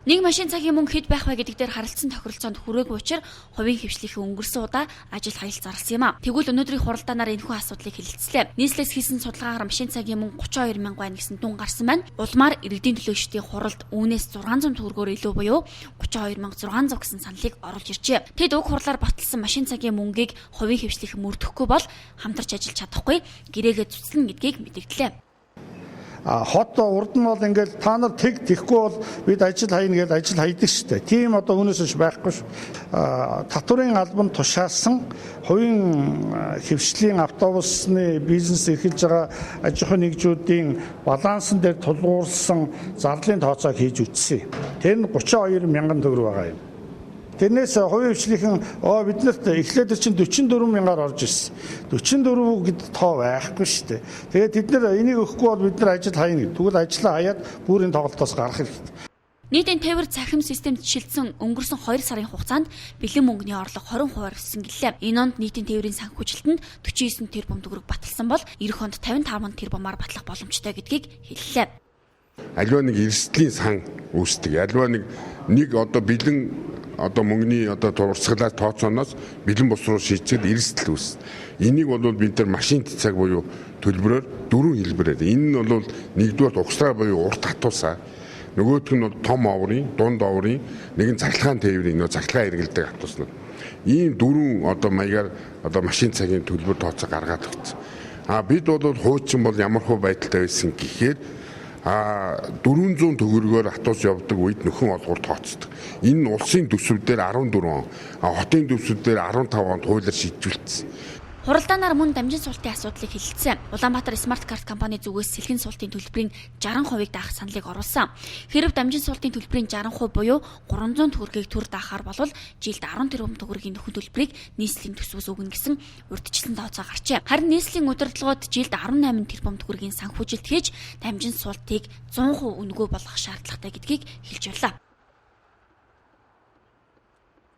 Нэг машин цагийн мөнгө хэд байх вэ гэдэг дээр харилцсан тохиролцоонд хүрээгүй учраас хувийн хвшлийнхээ өнгөрсөн удаа ажил хаялт зарласан юм а. Тэгвэл өнөөдрийн хуралдаанаар энэхүү асуудлыг хэлэлцлээ. Нийслэс хийсэн судалгаагаар машин цагийн мөнгө 32 мянга байна гэсэн дүн гарсан байна. Улмаар иргэдийн төлөөлчдийн хуралд үүнээс 600 төгрөгөөр илүү буюу 32,600 гэсэн саналыг оруулж иржээ. Тэд уг хурлаар баталсан машин цагийн мөнгийг хувийн хвшлийнхэн мөрдөхгүй бол хамтарч ажиллаж чадахгүй гэрээгээ зүтслэн гэдгийг мэдэгдлээ. Хот урд нь бол ингээл та нар тэгхгүй бол бид ажил хайна гэж ажил хайдаг шүү дээ. Тийм одоо өнөөсөж байхгүй шүү. Татварын албан тушаасан хувийн хвшлийн автобусны бизнес эрхэлж байгаа аж ахуйн нэгжүүдийн балансан дээр тулгуурласан зарлалын тооцоог хийж үтсэн. Тэр нь 32 мянган төгрөг байгаа юм. Тэрнээс хувийн хвшлийнхэн биднэрт эхлээд чинь 44 мянгаар орж ирсэн. 44 гэдэг тоо байхгүй шүү дээ. Тэгээд тэд нар энийг өгөхгүй бол бид нар ажил хайна гэдэг. Тэгвэл ажлаа хаяад бүрийн тоглолтоос гарах хэрэгтэй. Нийтийн тээвэр цахим системд шилжсэн өнгөрсөн 2 сарын хугацаанд бэлэн мөнгөний орлого 20% өссөн гэлээ. Энэ онд нийтийн тээврийн санхүүжилтэнд 49 тэрбум төгрөг баталсан бол эх онд 55 тэрбумаар батлах боломжтой гэдгийг хэллээ. Аливаа нэг эрсдлийн сан үүсдэг. Аливаа нэг одоо бэлэн мөнгөний урсгалаар тооцооноос бэлэн бус руу шийдчихэд эрсдэл үүс. Энийг бол бид нар машин цаг буюу төлбөрөөр 4 хэлбэрээр. Энэ нь бол нэгдүгээр угсраа буюу урт хатуусаа. Нөгөөх нь том оврын, дунд оврын, нэг нь цахилгаан тээврийн цахилгаан эргэлдэг хатууснууд. Ийм 4 маягаар машин цагийн төлбөр тооцоо гаргаад өгсөн. Бид бол хуучин бол ямархуу байдалтай байсан гэхээр 400 төгрөгөөр хатуус явдаг үед нөхөн олгоор тооцдог. Энэ нь улсын төсвүүдээр 14 он, хотын төсвүүдээр 15 онд хуулиар шийдвэрлэсэн. Хуралдаанаар мөн дамжин суултын асуудлыг хэлэлцсэн. Улаанбаатар Смарт карт компани зүгээс сэлгэн суултын төлбөрийн 60% даах саналыг оруулсан. Хэрэв дамжин суултын төлбөрийн 60% буюу 300 төгрөгийг төр даахаар болвол жилд 10 тэрбум төгрөгийн нөхөн төлбөрийг нийслэлийн төсвөөс өгнө гэсэн урьдчилсан тооцоо гарчээ. Харин нийслэлийн удирдлагууд жилд 18 тэрбум төгрөгийн санхүүжилт хийж дамжин суултыг 100% үнэгүй болгох шаардлагатай гэдгийг хэлж байлаа.